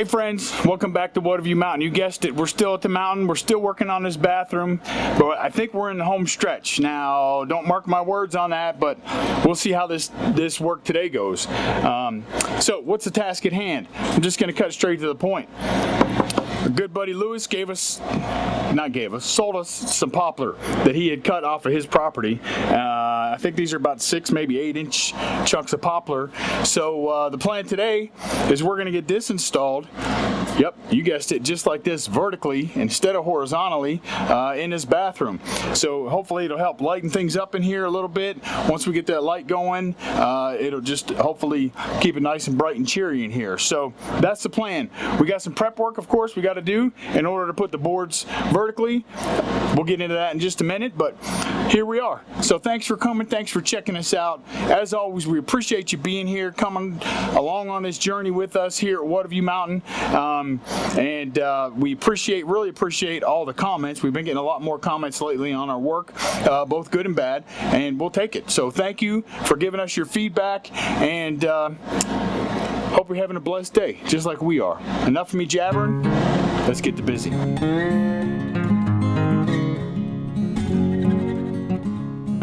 Hey friends, welcome back to Watavue Mountain. You guessed it, we're still at the mountain. We're still working on this bathroom, but I think we're in the home stretch. Now, don't mark my words on that, but we'll see how this work today goes. So what's the task at hand? I'm just gonna cut straight to the point. A good buddy Lewis sold us some poplar that he had cut off of his property. I think these are about 6, maybe 8-inch chunks of poplar. So the plan today is we're gonna get this installed. Yep, you guessed it, just like this, vertically instead of horizontally in this bathroom. So hopefully it'll help lighten things up in here a little bit. Once we get that light going, it'll just hopefully keep it nice and bright and cheery in here. So that's the plan. We got some prep work, of course, we got to do in order to put the boards vertically. We'll get into that in just a minute, but here we are. So thanks for coming, thanks for checking us out. As always, we appreciate you being here, coming along on this journey with us here at Watavue Mountain. We really appreciate all the comments. We've been getting a lot more comments lately on our work, both good and bad, and we'll take it. So thank you for giving us your feedback, and hope you're having a blessed day, just like we are. Enough of me jabbering, let's get to busy.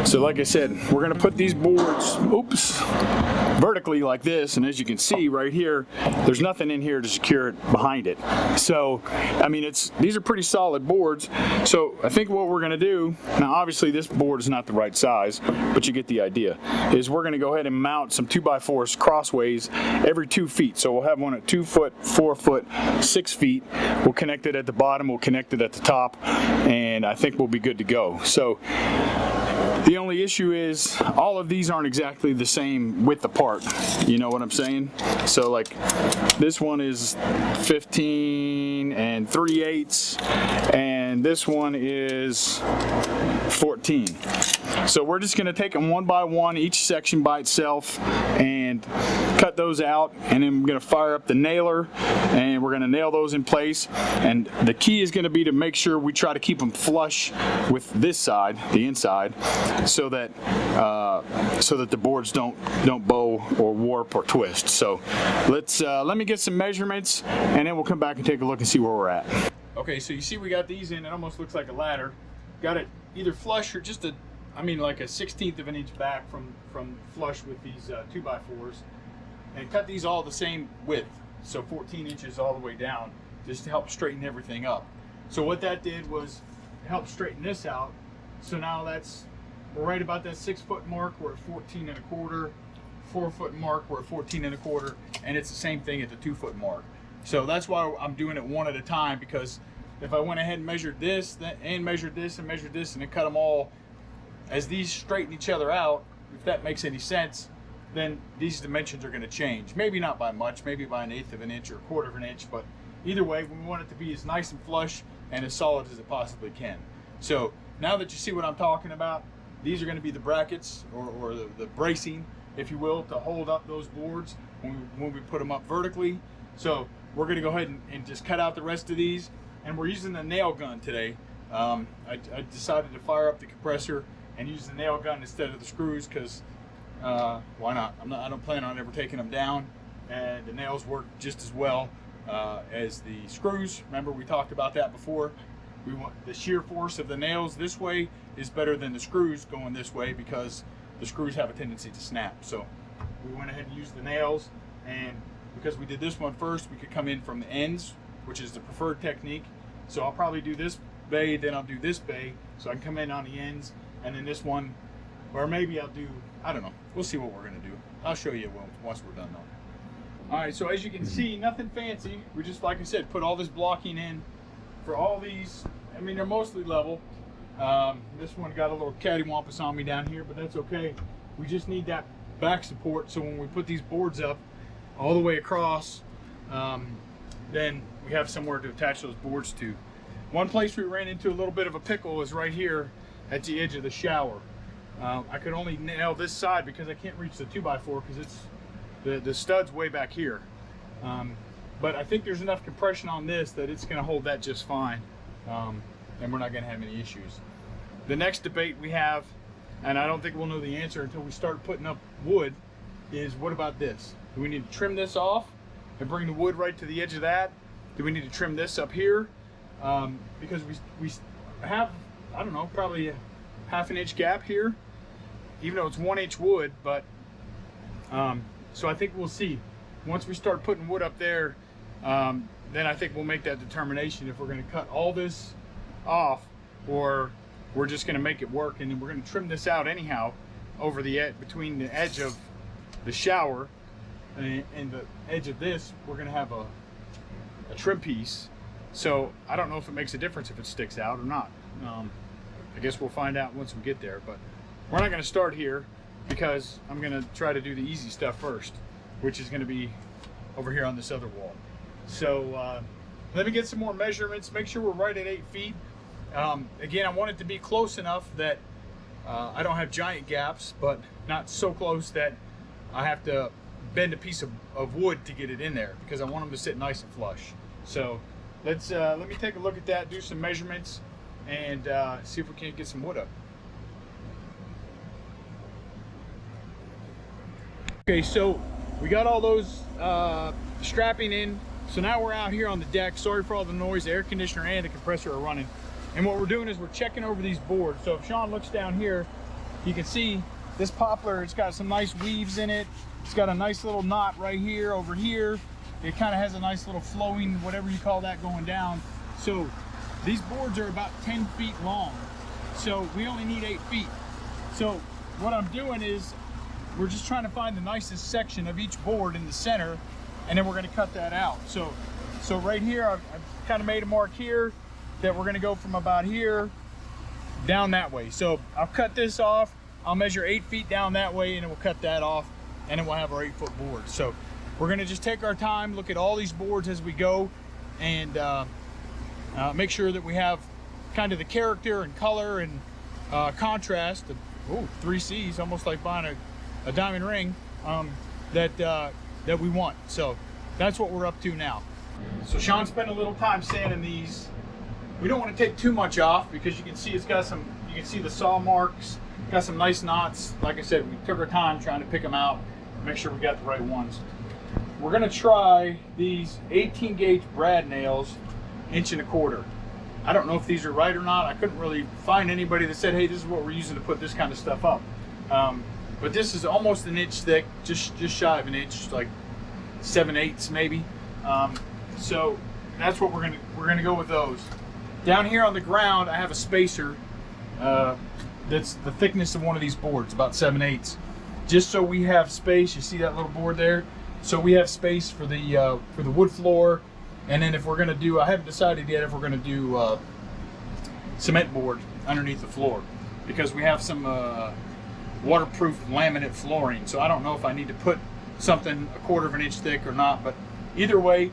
So like I said, we're gonna put these boards, vertically like this, and as you can see right here, there's nothing in here to secure it behind it. So, I mean, these are pretty solid boards. So I think what we're gonna do, now obviously this board is not the right size, but you get the idea, is we're gonna go ahead and mount some 2x4s crossways every 2 feet. So we'll have one at 2 foot, 4 foot, 6 feet. We'll connect it at the bottom, we'll connect it at the top, and I think we'll be good to go. So the only issue is all of these aren't exactly the same width apart. You know what I'm saying? So like this one is 15 3/8, and this one is 14. So we're just gonna take them one by one, each section by itself, and cut those out, and then we're gonna fire up the nailer, and we're gonna nail those in place. And the key is gonna be to make sure we try to keep them flush with this side, the inside, so that the boards don't bow or warp or twist. So let me get some measurements, and then we'll come back and take a look and see where we're at. Okay, so you see we got these in. It almost looks like a ladder. Got it either flush or just like a 1/16 of an inch back from flush with these 2x4s, and cut these all the same width, so 14 inches all the way down, just to help straighten everything up. So what that did was help straighten this out. So now we're right about that 6 foot mark. We're at 14 1/4. 4 foot mark, we're at 14 1/4, and it's the same thing at the 2 foot mark. So that's why I'm doing it one at a time, because if I went ahead and measured this and measured this and measured this and then cut them all, as these straighten each other out, if that makes any sense, then these dimensions are going to change. Maybe not by much, maybe by 1/8 of an inch or 1/4 of an inch, but either way, we want it to be as nice and flush and as solid as it possibly can. So now that you see what I'm talking about, these are going to be the brackets or the bracing, if you will, to hold up those boards when we put them up vertically. So we're going to go ahead and just cut out the rest of these, and we're using the nail gun today. I decided to fire up the compressor and use the nail gun instead of the screws, because why not? I don't plan on ever taking them down, and the nails work just as well as the screws. Remember, we talked about that before. We want the shear force of the nails this way is better than the screws going this way, because the screws have a tendency to snap. So we went ahead and used the nails, and because we did this one first, we could come in from the ends, which is the preferred technique. So I'll probably do this bay, then I'll do this bay, so I can come in on the ends, and then this one, or maybe I'll do, I don't know, we'll see what we're gonna do. I'll show you once we're done though. All right, so as you can see, nothing fancy. We just, like I said, put all this blocking in for all these. I mean, they're mostly level. This one got a little cattywampus on me down here, but that's okay. We just need that back support, so when we put these boards up all the way across, then we have somewhere to attach those boards to. One place we ran into a little bit of a pickle is right here at the edge of the shower. I could only nail this side because I can't reach the 2x4 because it's the stud's way back here. But I think there's enough compression on this that it's going to hold that just fine, and we're not going to have any issues. The next debate we have, and I don't think we'll know the answer until we start putting up wood, is what about this? Do we need to trim this off, and bring the wood right to the edge of that. Do we need to trim this up here? Because we have, I don't know, probably a ½ inch gap here, even though it's 1 inch wood, but so I think we'll see. Once we start putting wood up there, then I think we'll make that determination if we're going to cut all this off or we're just going to make it work, and then we're going to trim this out anyhow over the between the edge of the shower and the edge of this. We're going to have a trim piece, so I don't know if it makes a difference if it sticks out or not. I guess we'll find out once we get there, but we're not going to start here because I'm going to try to do the easy stuff first, which is going to be over here on this other wall. So let me get some more measurements, make sure we're right at 8 feet. Again, I want it to be close enough that I don't have giant gaps, but not so close that I have to bend a piece of wood to get it in there, because I want them to sit nice and flush. So let me take a look at that, do some measurements, and see if we can't get some wood up. Okay, so we got all those strapping in. So now we're out here on the deck. Sorry for all the noise. The air conditioner and the compressor are running. And what we're doing is we're checking over these boards. So if Sean looks down here, you can see this poplar, it's got some nice weaves in it. It's got a nice little knot right here, over here. It kind of has a nice little flowing, whatever you call that, going down. So these boards are about 10 feet long. So we only need 8 feet. So what I'm doing is we're just trying to find the nicest section of each board in the center, and then we're going to cut that out. So right here, I've kind of made a mark here that we're going to go from about here down that way. So I'll cut this off, I'll measure 8 feet down that way, and then we'll cut that off, and then we'll have our 8-foot board. So we're going to just take our time, look at all these boards as we go, and make sure that we have kind of the character and color and contrast. Oh, 3 C's, almost like buying a diamond ring, that we want. So that's what we're up to now. So Sean spent a little time sanding these. We don't want to take too much off because you can see it's got some, you can see the saw marks, got some nice knots. Like I said, we took our time trying to pick them out, make sure we got the right ones. We're going to try these 18 gauge brad nails, 1.25 inches. I don't know if these are right or not. I couldn't really find anybody that said, hey, this is what we're using to put this kind of stuff up. But this is almost 1 inch thick, just shy of 1 inch, like 7/8 maybe. So that's what we're gonna go with those. Down here on the ground, I have a spacer that's the thickness of one of these boards, about 7/8, just so we have space. You see that little board there? So we have space for the wood floor, and then if we're gonna do, I haven't decided yet if we're gonna do cement board underneath the floor, because we have some waterproof laminate flooring. So I don't know if I need to put something 1/4 inch thick or not, but either way,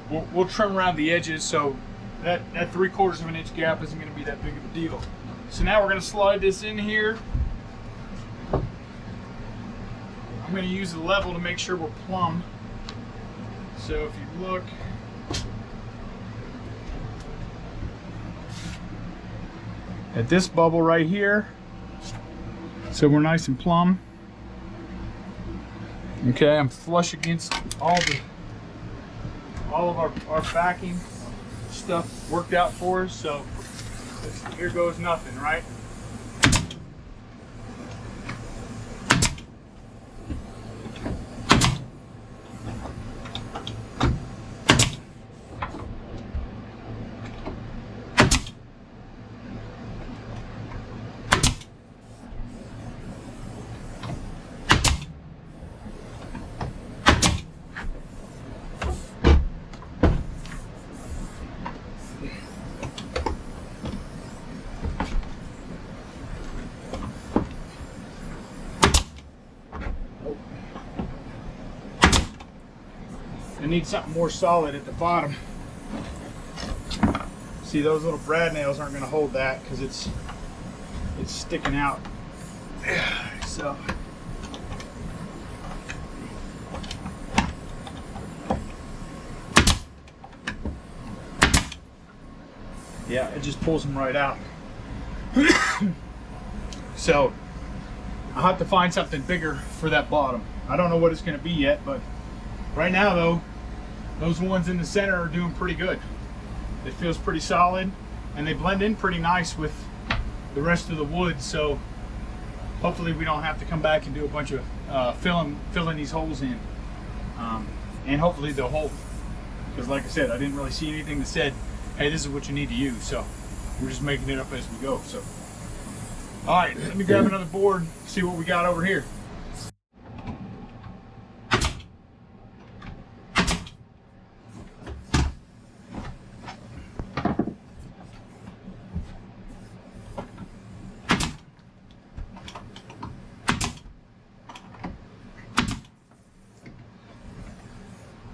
we'll trim around the edges so that 3/4 inch gap isn't going to be that big of a deal. So now we're going to slide this in here. I'm going to use the level to make sure we're plumb. So if you look, at this bubble right here, so we're nice and plumb. Okay, I'm flush against all of our backing stuff worked out for us, so here goes nothing, right? I need something more solid at the bottom. See, those little brad nails aren't going to hold that because it's sticking out. So yeah, it just pulls them right out. So I'll have to find something bigger for that bottom. I don't know what it's going to be yet, but right now though, those ones in the center are doing pretty good. It feels pretty solid, and they blend in pretty nice with the rest of the wood. So hopefully we don't have to come back and do a bunch of filling these holes in, and hopefully they'll hold. Because like I said, I didn't really see anything that said, hey, this is what you need to use. So we're just making it up as we go. So, all right, let me grab another board, see what we got over here.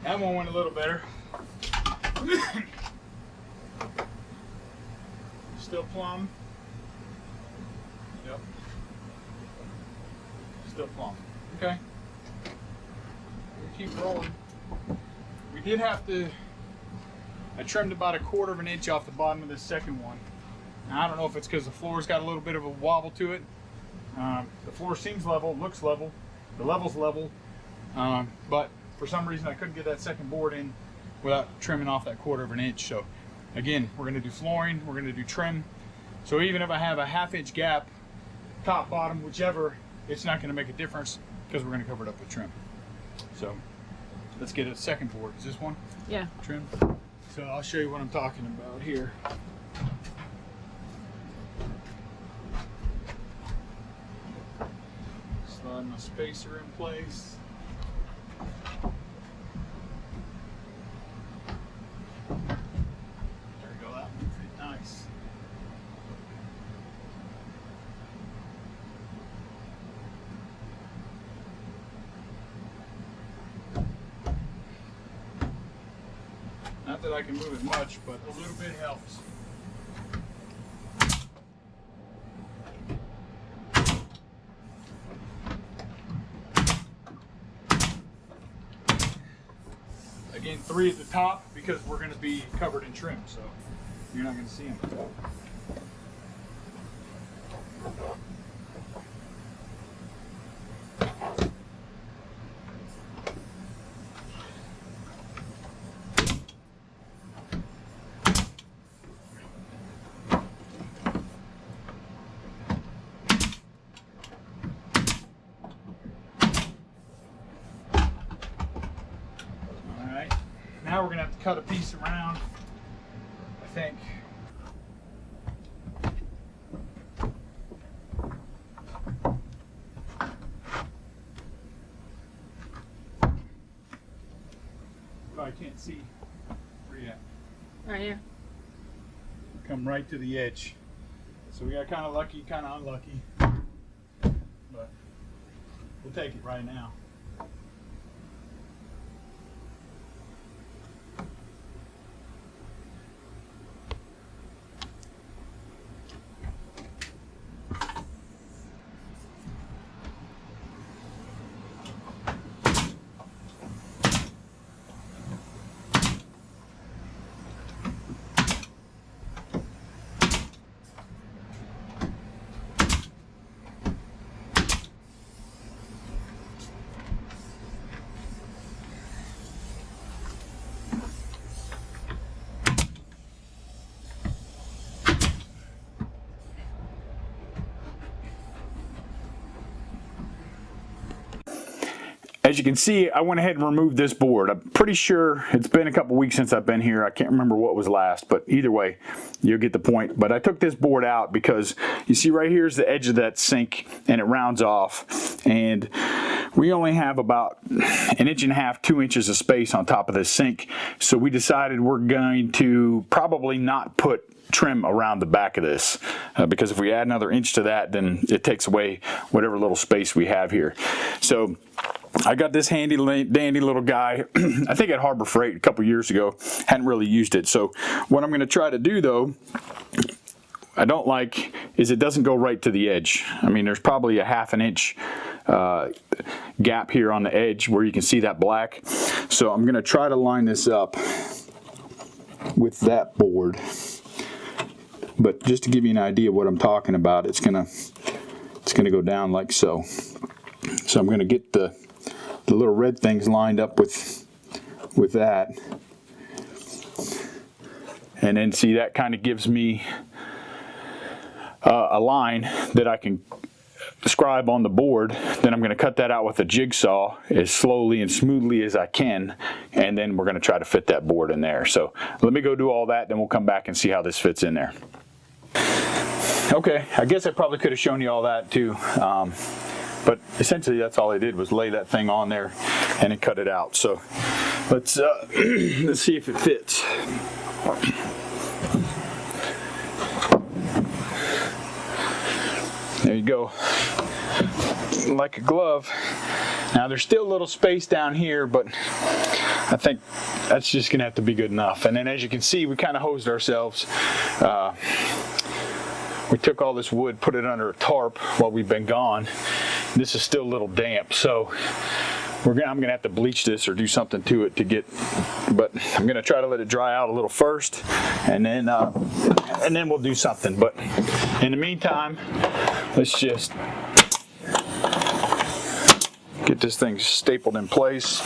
That one went a little better. Still plumb. Yep. Still plumb. Okay. We'll keep rolling. We did have to, I trimmed about 1/4 inch off the bottom of this second one. Now, I don't know if it's because the floor's got a little bit of a wobble to it. The floor seems level, looks level, the level's level, but for some reason I couldn't get that second board in without trimming off that 1/4 inch. So again, we're going to do flooring, we're going to do trim. So even if I have a 1/2 inch gap, top, bottom, whichever, it's not going to make a difference because we're going to cover it up with trim. So let's get a second board. Is this one? Yeah. Trim. So I'll show you what I'm talking about here. Slide my spacer in place. There we go, that one fit nice. Not that I can move it much, but a little bit helps. Again, 3 at the top because we're going to be covered in trim, so you're not going to see them. Now we're going to have to cut a piece around, I think. Probably can't see where you at. Right here. Come right to the edge. So we got kind of lucky, kind of unlucky. But we'll take it right now. As you can see, I went ahead and removed this board. I'm pretty sure it's been a couple weeks since I've been here. I can't remember what was last, but either way, you'll get the point. But I took this board out because you see right here is the edge of that sink and it rounds off. And we only have about 1.5 inches, 2 inches of space on top of this sink. So we decided we're going to probably not put trim around the back of this because if we add another inch to that, then it takes away whatever little space we have here. So I got this handy dandy little guy, I think at Harbor Freight a couple years ago, hadn't really used it. So what I'm going to try to do though, I don't like, is it doesn't go right to the edge. I mean, there's probably a 1/2 inch gap here on the edge where you can see that black. So I'm going to try to line this up with that board. But just to give you an idea of what I'm talking about, it's gonna go down like so. So I'm gonna get the little red things lined up with that, And then see, that kind of gives me a line that I can scribe on the board. Then I'm going to cut that out with a jigsaw as slowly and smoothly as I can, and then we're going to try to fit that board in there. So let me go do all that, then we'll come back and see how this fits in there. Okay, I guess I probably could have shown you all that too, but essentially that's all I did, was lay that thing on there and then cut it out. So let's see if it fits. There you go, like a glove. Now there's still a little space down here, but I think that's just gonna have to be good enough. And then as you can see, we kind of hosed ourselves. We took all this wood, put it under a tarp while we've been gone. This is still a little damp, so I'm gonna have to bleach this or do something to it to get, but I'm gonna try to let it dry out a little first, and then we'll do something. But in the meantime, let's just get this thing stapled in place.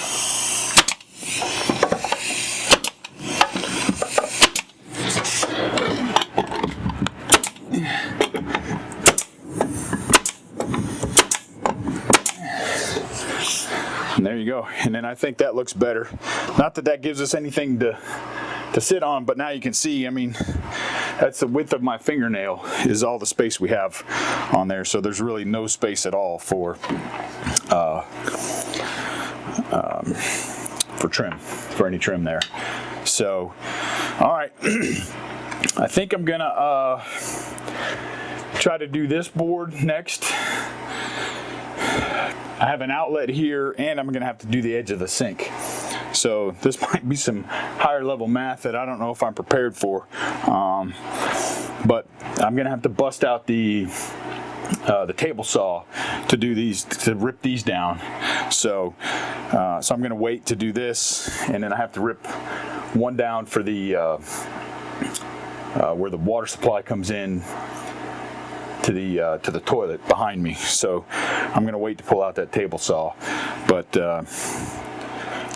And there you go. And then I think that looks better. Not that that gives us anything to sit on, but now you can see, I mean, that's the width of my fingernail is all the space we have on there. So there's really no space at all for trim, for any trim there. So, all right. I think I'm gonna try to do this board next. I have an outlet here, and I'm gonna have to do the edge of the sink. So this might be some higher level math that I don't know if I'm prepared for. But I'm gonna have to bust out the table saw to do these, to rip these down. So I'm gonna wait to do this, and then I have to rip one down for the where the water supply comes in to the toilet behind me. So I'm gonna wait to pull out that table saw. But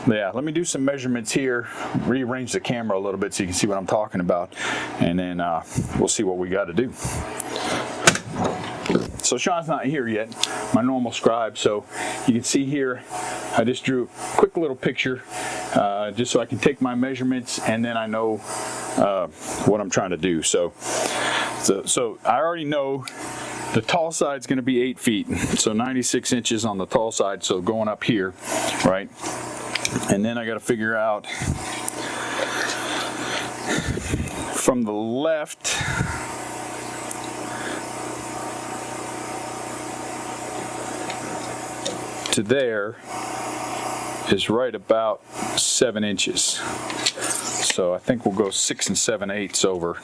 yeah, let me do some measurements here, rearrange the camera a little bit so you can see what I'm talking about, and then we'll see what we got to do. So Sean's not here yet, my normal scribe, so you can see here I just drew a quick little picture just so I can take my measurements, and then I know what I'm trying to do. So I already know the tall side's going to be 8 feet, so 96 inches on the tall side, so going up here, right? And then I got to figure out from the left to there is right about 7 inches. So I think we'll go 6 7/8 over.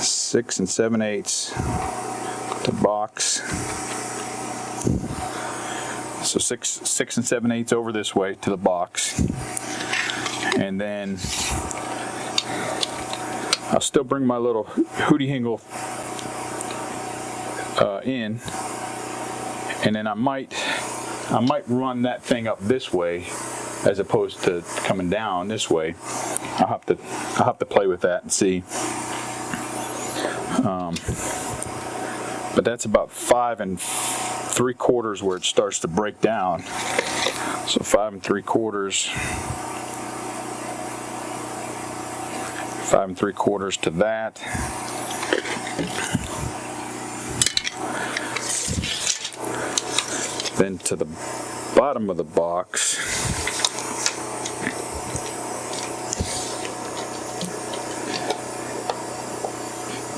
6 7/8 to box. So 6 7/8 over this way to the box. And then I'll still bring my little hootie hingle in, and then I might run that thing up this way as opposed to coming down this way. I'll have to play with that and see. But that's about 5 3/4 where it starts to break down. So 5 3/4. 5 3/4 to that. Then to the bottom of the box.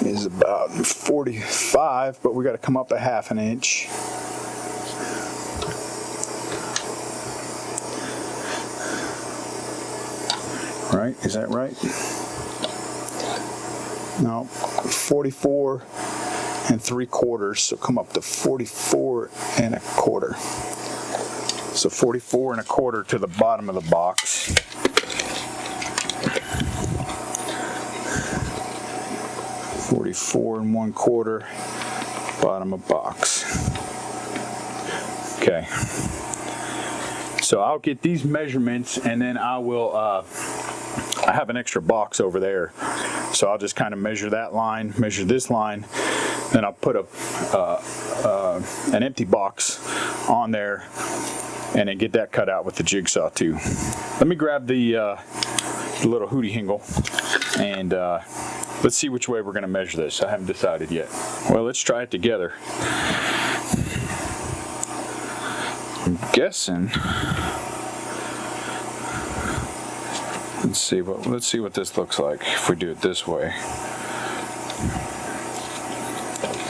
Is about 45, but we got to come up a 1/2 inch. Right? Is that right? No, 44 3/4, so come up to 44 1/4. So 44 1/4 to the bottom of the box. $44 1/4, bottom of box. Okay. So I'll get these measurements, and then I will I have an extra box over there, so I'll just kind of measure that line, measure this line, then I'll put an empty box on there and then get that cut out with the jigsaw too. Let me grab the little hootie hingle and let's see which way we're going to measure this. I haven't decided yet. Well, let's try it together. I'm guessing. Let's see what this looks like if we do it this way.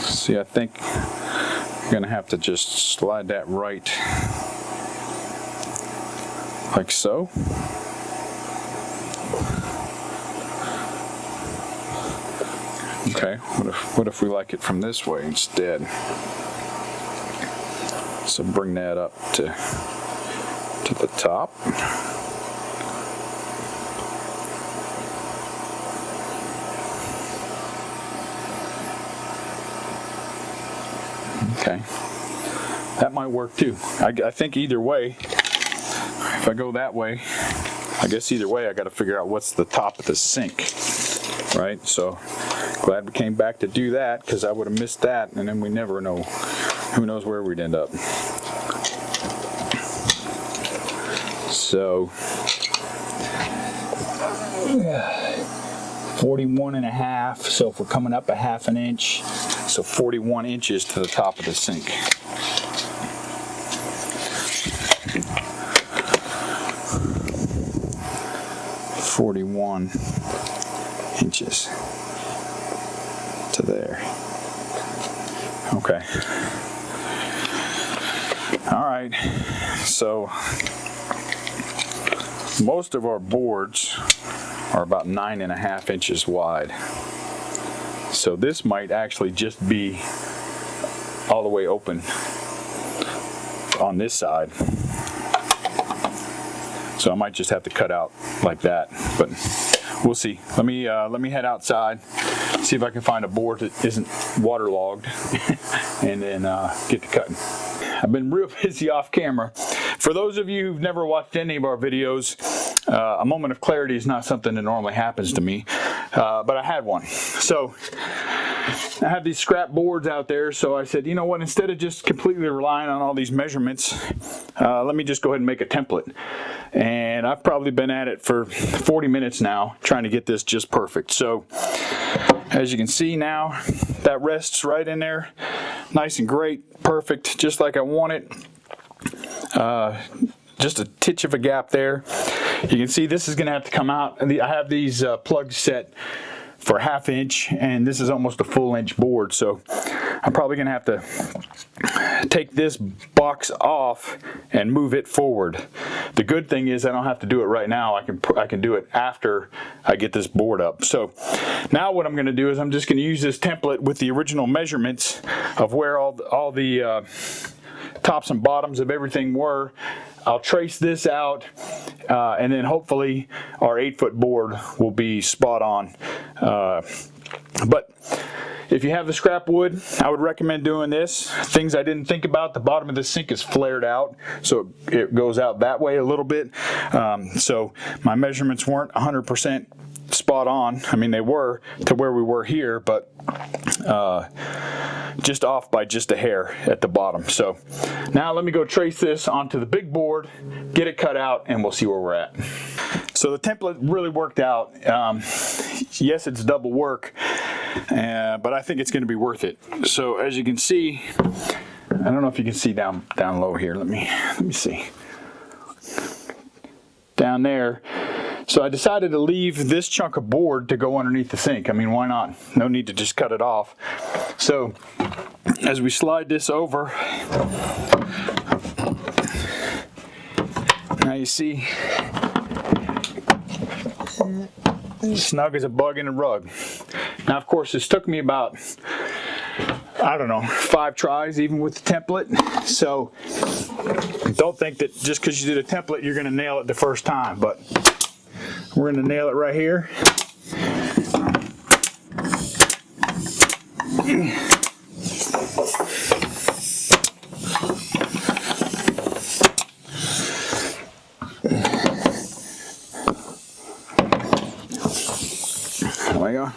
See, I think I'm gonna have to just slide that right, like so. Okay, what if we like it from this way instead? So bring that up to the top. Okay, that might work too. I think either way, if I go that way, I guess either way I got to figure out what's the top of the sink, right? So glad we came back to do that, because I would have missed that, and then we never know. Who knows where we'd end up. So 41.5. So if we're coming up a half an inch, so 41 inches to the top of the sink. $41 to there. Okay. All right. So most of our boards are about 9.5 inches wide. So this might actually just be all the way open on this side. So I might just have to cut out like that, but we'll see. Let me head outside, see if I can find a board that isn't waterlogged, and then get to cutting. I've been real busy off camera. For those of you who've never watched any of our videos, a moment of clarity is not something that normally happens to me, but I had one. So I have these scrap boards out there, so I said, you know what, instead of just completely relying on all these measurements, let me just go ahead and make a template. And I've probably been at it for 40 minutes now, trying to get this just perfect. So as you can see now, that rests right in there, nice and great, perfect, just like I want it. Just a titch of a gap there. You can see this is going to have to come out. I have these plugs set for 1/2 inch, and this is almost a full inch board, so I'm probably going to have to take this box off and move it forward. The good thing is I don't have to do it right now. I can do it after I get this board up. So now what I'm going to do is I'm just going to use this template with the original measurements of where all the tops and bottoms of everything were. I'll trace this out, and then hopefully our 8-foot board will be spot on. But if you have the scrap wood, I would recommend doing this. Things I didn't think about, the bottom of the sink is flared out, so it goes out that way a little bit. So my measurements weren't 100% spot on. I mean, they were to where we were here, but just off by just a hair at the bottom. So now let me go trace this onto the big board, get it cut out, and we'll see where we're at. So the template really worked out. Yes, it's double work, but I think it's going to be worth it. So as you can see, I don't know if you can see down low here. Let me see. Down there. So I decided to leave this chunk of board to go underneath the sink. I mean, why not? No need to just cut it off. So as we slide this over, now you see, snug as a bug in a rug. Now, of course, this took me about, I don't know, 5 tries, even with the template. So don't think that just because you did a template, you're going to nail it the first time. But we're going to nail it right here. There we go.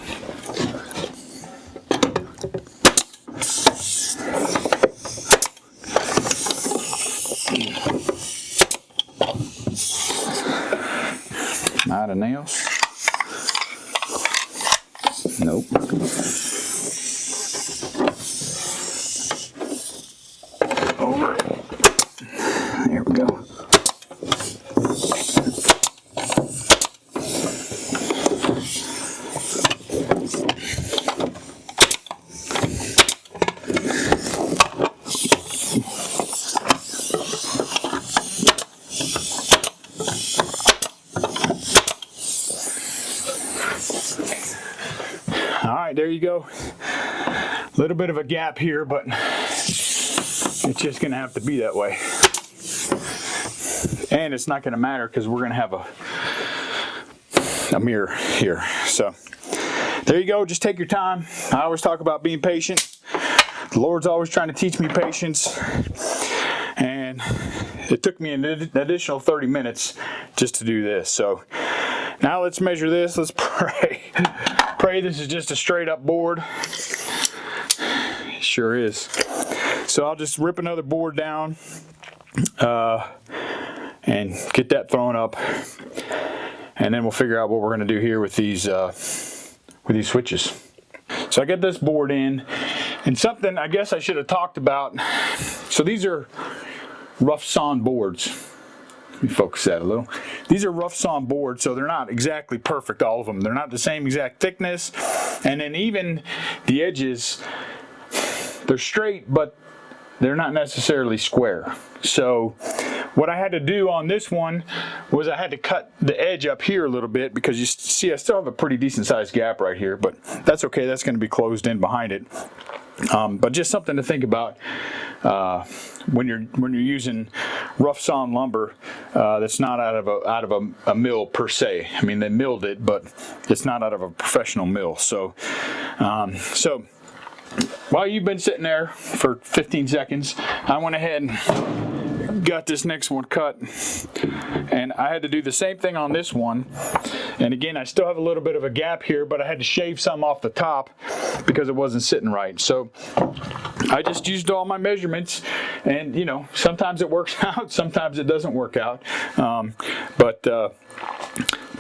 Out of nails. Nope. Over. There we go. All right, there you go. A little bit of a gap here, but it's just gonna have to be that way. And it's not gonna matter because we're gonna have a mirror here. So there you go, just take your time. I always talk about being patient. The Lord's always trying to teach me patience. And it took me an additional 30 minutes just to do this. So now let's measure this, let's pray. Pray this is just a straight up board. It sure is. So I'll just rip another board down and get that thrown up, and then we'll figure out what we're going to do here with these switches. So I get this board in, and something I guess I should have talked about. So these are rough sawn boards. Let me focus that a little. These are rough sawn boards, so they're not exactly perfect, all of them. They're not the same exact thickness. And then even the edges, they're straight, but they're not necessarily square. So what I had to do on this one was I had to cut the edge up here a little bit, because you see I still have a pretty decent sized gap right here, but that's okay. That's going to be closed in behind it. But just something to think about when you're using rough sawn lumber that's not out of a mill per se. I mean, they milled it, but it's not out of a professional mill. So while you've been sitting there for 15 seconds, I went ahead and got this next one cut, and I had to do the same thing on this one. And again, I still have a little bit of a gap here, but I had to shave some off the top because it wasn't sitting right. So I just used all my measurements, and you know, sometimes it works out, sometimes it doesn't work out. But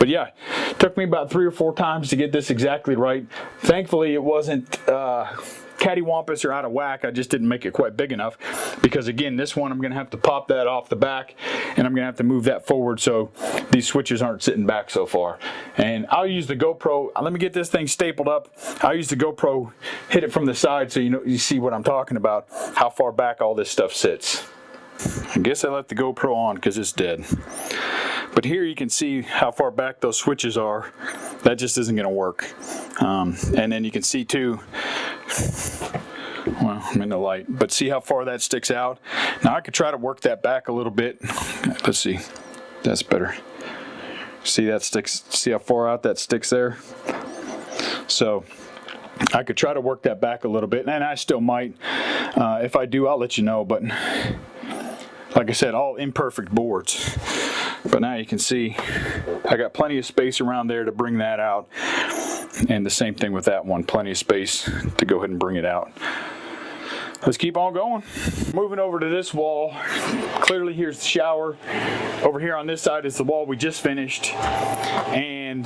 yeah, it took me about 3 or 4 times to get this exactly right. Thankfully, it wasn't cattywampus or out of whack. I just didn't make it quite big enough, because again, this one I'm going to have to pop that off the back, and I'm going to have to move that forward so these switches aren't sitting back so far. And I'll use the GoPro. Let me get this thing stapled up. I'll use the GoPro, hit it from the side so you see what I'm talking about, how far back all this stuff sits. I guess I left the GoPro on because it's dead. But here you can see how far back those switches are. That just isn't going to work. And then you can see too, well, I'm in the light, but see how far that sticks out? Now I could try to work that back a little bit. Let's see. That's better. See that sticks? See how far out that sticks there? So I could try to work that back a little bit, and I still might. If I do, I'll let you know. But like I said, all imperfect boards. But now you can see I got plenty of space around there to bring that out. And the same thing with that one, plenty of space to go ahead and bring it out. Let's keep on going. Moving over to this wall. Clearly here's the shower. Over here on this side is the wall we just finished. And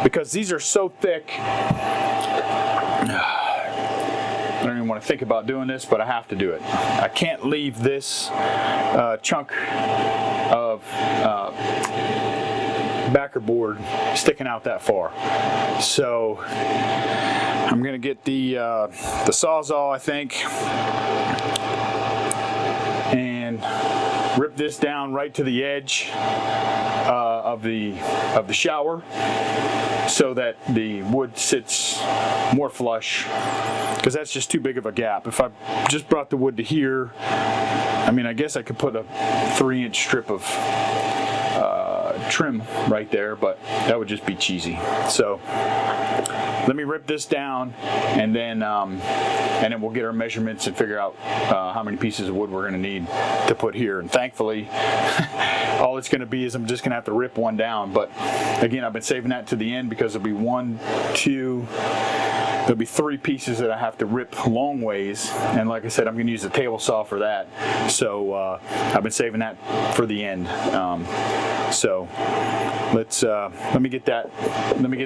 because these are so thick, I don't even want to think about doing this, but I have to do it. I can't leave this chunk of backer board sticking out that far. So I'm gonna get the Sawzall, I think, and rip this down right to the edge of the shower, so that the wood sits more flush, because that's just too big of a gap. If I just brought the wood to here, I mean, I guess I could put a 3-inch strip of trim right there, but that would just be cheesy. So let me rip this down, and then we'll get our measurements and figure out how many pieces of wood we're going to need to put here. And thankfully, all it's going to be is I'm just going to have to rip one down. But again, I've been saving that to the end because there'll be 3 pieces that I have to rip long ways, and like I said, I'm going to use a table saw for that. So I've been saving that for the end. So let me get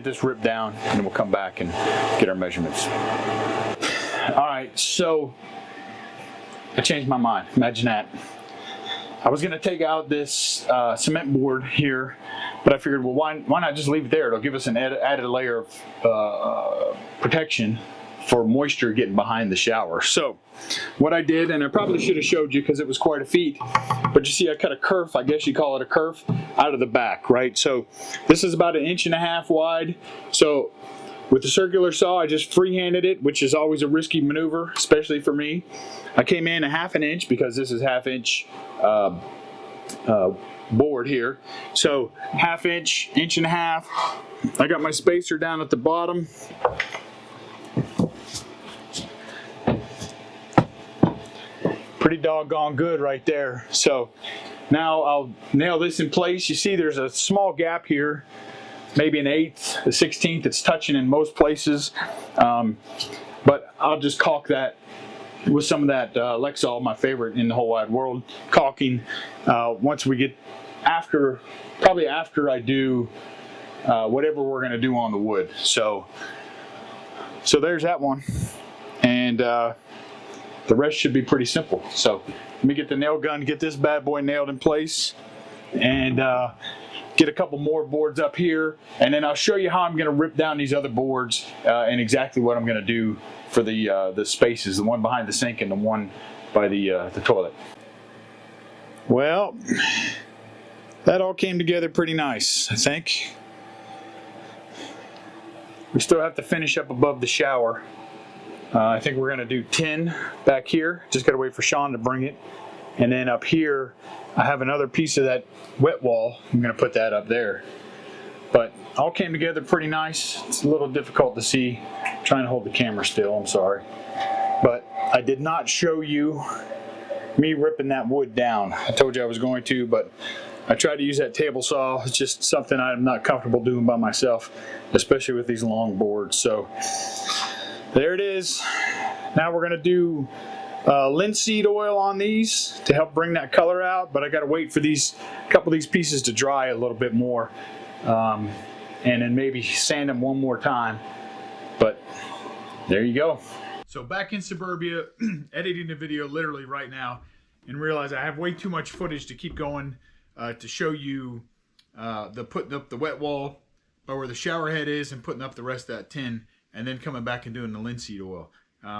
this ripped down, and then we'll come back and get our measurements. All right, so I changed my mind. Imagine that. I was going to take out this cement board here, but I figured, well, why not just leave it there? It'll give us an added layer of protection for moisture getting behind the shower. So what I did, and I probably should have showed you because it was quite a feat, but you see I cut a kerf, I guess you call it a kerf, out of the back, right? So this is about 1.5 inches wide. So with the circular saw, I just freehanded it, which is always a risky maneuver, especially for me. I came in 1/2 inch because this is 1/2 inch board here. So 1/2 inch, 1.5 inches. I got my spacer down at the bottom. Pretty doggone good right there. So now I'll nail this in place. You see there's a small gap here, maybe 1/8, 1/16 it's touching in most places. But I'll just caulk that with some of that Lexol, my favorite in the whole wide world, caulking once we get probably after I do whatever we're going to do on the wood. So there's that one, and the rest should be pretty simple. So let me get the nail gun, get this bad boy nailed in place, and get a couple more boards up here, and then I'll show you how I'm going to rip down these other boards and exactly what I'm going to do for the spaces, the one behind the sink and the one by the toilet. Well, that all came together pretty nice, I think. We still have to finish up above the shower. I think we're going to do 10 back here. Just got to wait for Sean to bring it. And then up here, I have another piece of that wet wall. I'm going to put that up there. But all came together pretty nice. It's a little difficult to see. I'm trying to hold the camera still, I'm sorry. But I did not show you me ripping that wood down. I told you I was going to, but I tried to use that table saw. It's just something I'm not comfortable doing by myself, especially with these long boards. So there it is. Now we're going to do linseed oil on these to help bring that color out, but I got to wait for a couple of these pieces to dry a little bit more, and then maybe sand them one more time. But there you go. So back in suburbia, editing the video literally right now, and realize I have way too much footage to keep going to show you putting up the wet wall by where the shower head is and putting up the rest of that tin, and then coming back and doing the linseed oil.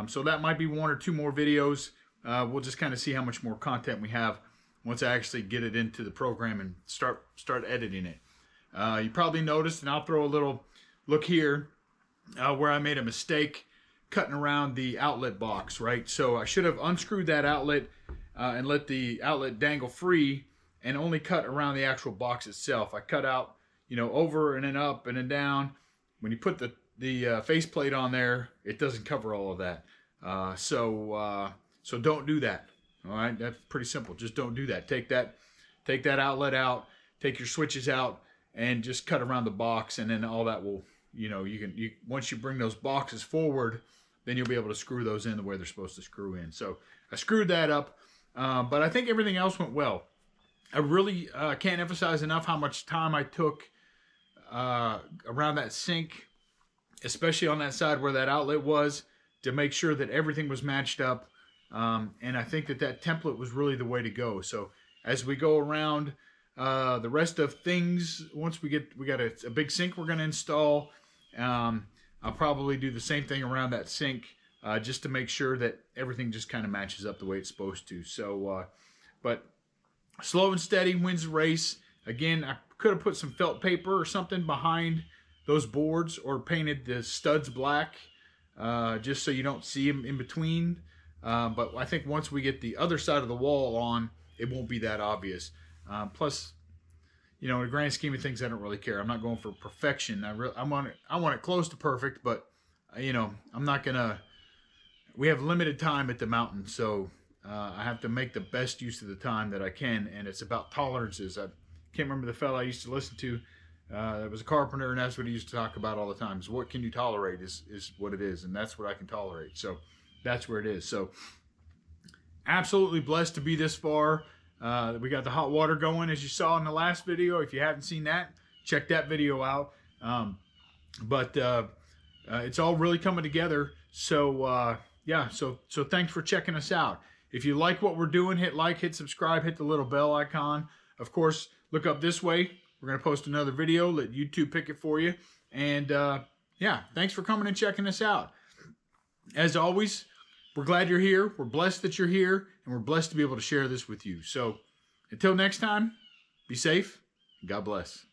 So that might be 1 or 2 more videos. We'll just kind of see how much more content we have once I actually get it into the program and start editing it. You probably noticed, and I'll throw a little look here where I made a mistake cutting around the outlet box, right? So I should have unscrewed that outlet and let the outlet dangle free and only cut around the actual box itself. I cut out, over and then up and then down. When you put the faceplate on there, it doesn't cover all of that. So don't do that. All right, that's pretty simple. Just don't do that. Take that outlet out, take your switches out, and just cut around the box, and then all that will, once you bring those boxes forward, then you'll be able to screw those in the way they're supposed to screw in. So I screwed that up, but I think everything else went well. I really can't emphasize enough how much time I took around that sink, especially on that side where that outlet was, to make sure that everything was matched up. And I think that template was really the way to go. So as we go around the rest of things, once we got a big sink we're going to install, I'll probably do the same thing around that sink just to make sure that everything just kind of matches up the way it's supposed to. So, but slow and steady wins the race. Again, I could have put some felt paper or something behind those boards, or painted the studs black just so you don't see them in between. But I think once we get the other side of the wall on, it won't be that obvious. Plus, you know, in the grand scheme of things, I don't really care. I'm not going for perfection. I want it close to perfect, but you know, I'm not gonna. We have limited time at the mountain, so I have to make the best use of the time that I can, and it's about tolerances. I can't remember the fella I used to listen to. That was a carpenter, and that's what he used to talk about all the time. Is what can you tolerate is what it is, and that's what I can tolerate. So that's where it is. So absolutely blessed to be this far. We got the hot water going, as you saw in the last video. If you haven't seen that, check that video out. But it's all really coming together. So yeah, so thanks for checking us out. If you like what we're doing, hit like, hit subscribe, hit the little bell icon. Of course, look up this way. We're going to post another video. Let YouTube pick it for you. And yeah, thanks for coming and checking us out. As always, we're glad you're here. We're blessed that you're here. And we're blessed to be able to share this with you. So until next time, be safe. And God bless.